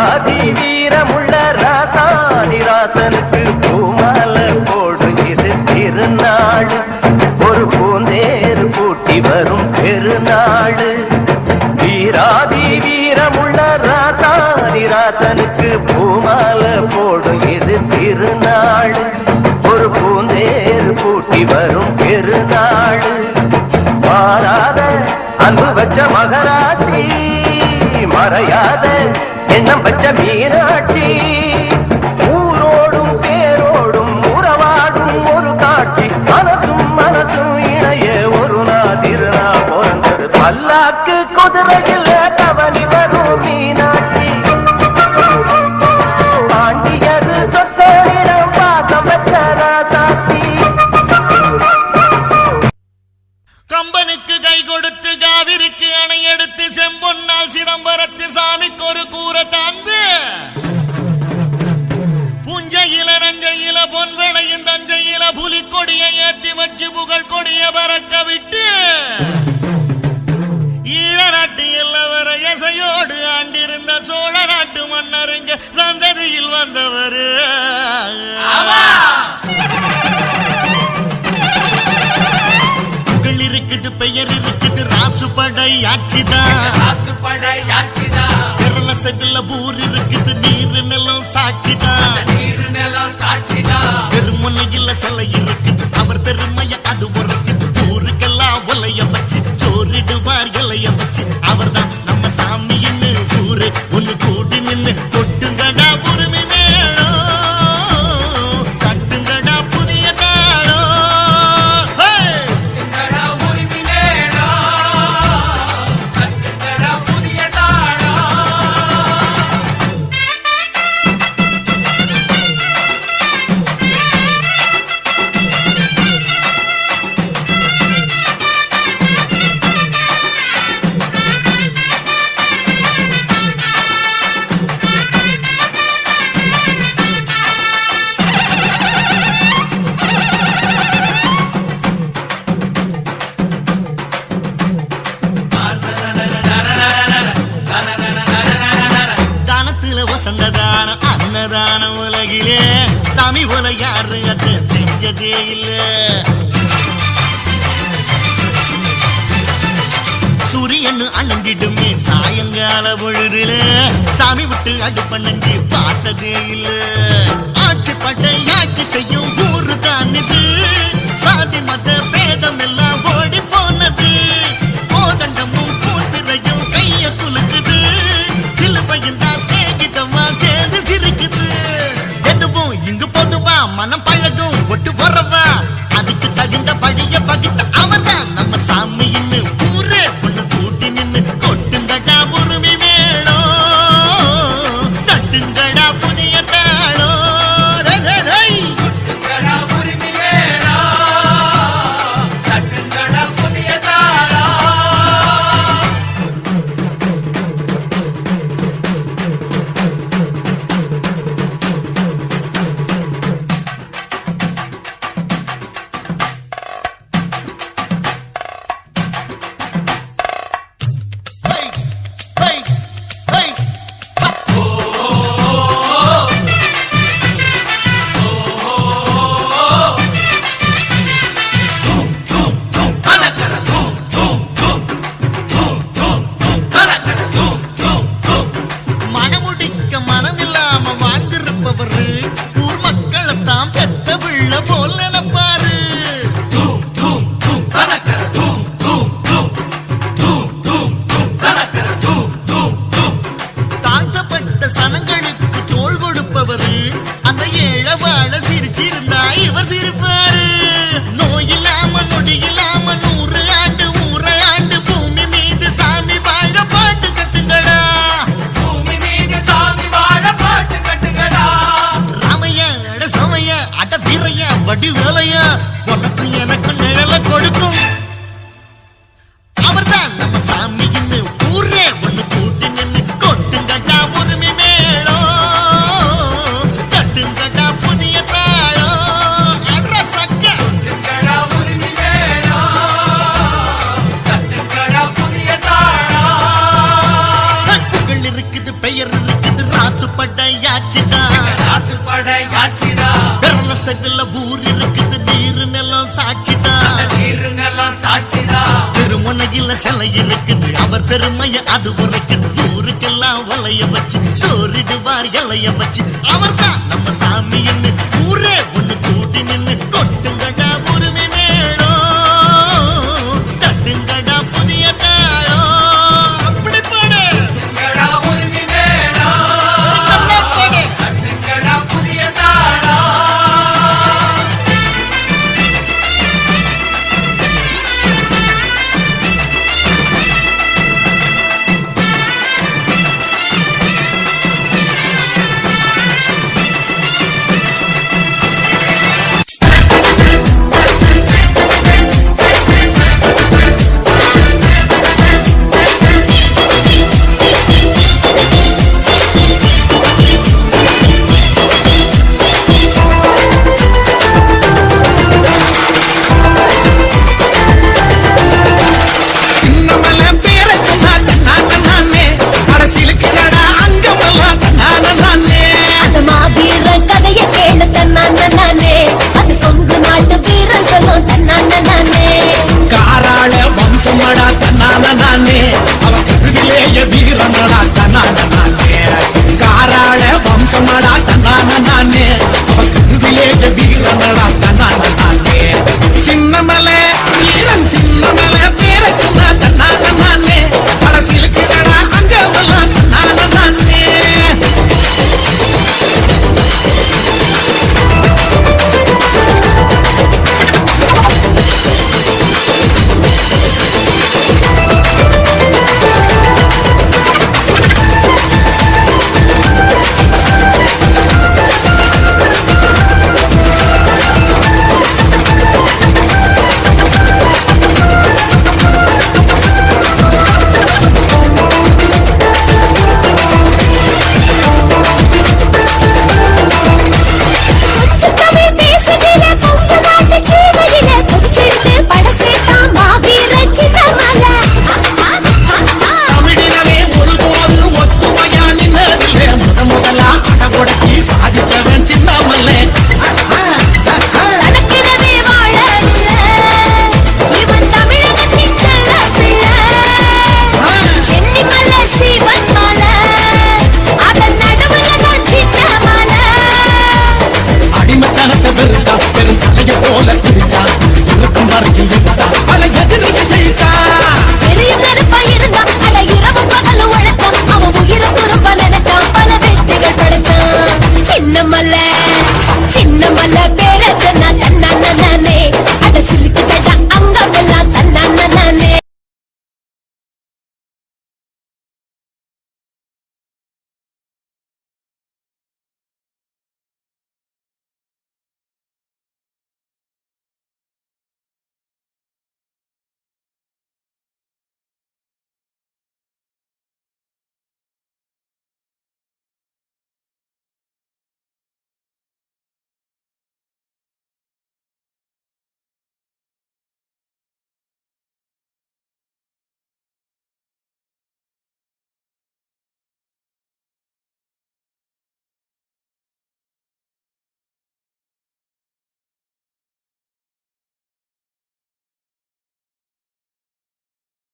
வீராதி வீரமுள்ள ராசாதிராசனுக்கு பூமால போடும் இது திருநாடு. ஒரு பூந்தேர் கூட்டி வரும் பெருநாடு. வீராதி வீரமுள்ள ராசாதிராசனுக்கு பூமால போடும் இது திருநாடு. ஒரு பூந்தேர் கூட்டி வரும் பெருநாடு. மாறாத அன்பு வச்ச மகராட்சி, மறையாத எண்ணம் வச்ச மீனாட்சி. ஊரோடும் பேரோடும் உறவாடும் ஒரு காட்சி. மனசும் மனசும் இணைய ஒரு நாதிரா பிறந்தது. பல்லாக்கு குதிரையில் கவனி வரும் மீனாட்சி. பாண்டியரு சொத்தரிடம் வாசம் வச்ச ராசாத்தி. கம்பனுக்கு கை கொடுத்து காவிரிக்கு அணை எடுத்து செம்பொன்னால் சிதம்பரத்து சாமிக்கு ஒரு கூரை தாந்து புஞ்சையில நஞ்சையில பொன்வளையும் தஞ்சையில புலிக்கொடியை ஏத்தி வச்சு புகழ் கொடிய பறக்க விட்டு ஈழ நாட்டு எல்லவர இசையோடு ஆண்டிருந்த சோழ நாட்டு மன்னருங்க சந்ததியில் வந்தவரு. புகழ் இருக்குது, பெயர் இருக்குது, ராசுபடை ஆட்சிதான். கேரள சைடுல ஊர் இருக்குது, நீர் நிலம் சாட்சிதான். பெருமுனையில் சிலை இருக்குது, அவர் பெருமைய அது உரைக்குது. ஊருக்கெல்லாம் ஒலைய வச்சு சோறிடுவார் இலைய வச்சு. அவர் தான் நம்ம சாமின்னு ஊரு ஒண்ணு கூடி நின்று கொட்டுங்கடா உரிமை மேளம், கட்டுங்கடா புதிய தாளம். வசந்ததான அன்னதான உலகிலே தமி போல யாரு அட்ட செஞ்சதே இல்ல. சூரியன் அணங்கிடுமே சாயங்கால பொழுதுல சாமி விட்டு அடுப்பண்ணி பார்த்ததே இல்ல. ஆட்சி பட்டை ஆட்சி செய்யும் ஊரு தான் இது. சாதி மத பேதம் எல்லாம் ஓடி போனது. கோதண்டமும் கூட்டிரையும் கைய குலுக்குது. சிலுவையும் தான் சேர்ந்து சிரிக்குது. எதுவும் இங்கு பொதுவா மனம் பழகும் ஒட்டு வரவா. அதுக்கு தகுந்த வழிய பகித்த அவர்தான் நம்ம சாமின்னு ஊரே ஒண்ணு கூட்டி நின்று கொட்டுங்கடா உரிமை மேளம், தட்டுங்கடா புதிய தாளம். வாழ ராசுப்படையாச்சுதான் விரல சகுல ஊர் இருக்குது நீரு நிலம் சாட்சிதான் திருமுனையில சிலை இருக்குது அவர் பெருமைய அது உரைக்குது ஊருக்கெல்லாம் வலைய வச்சு சோறிடுவார் இலைய வச்சு அவர்தான் நம்ம சாமி என்ன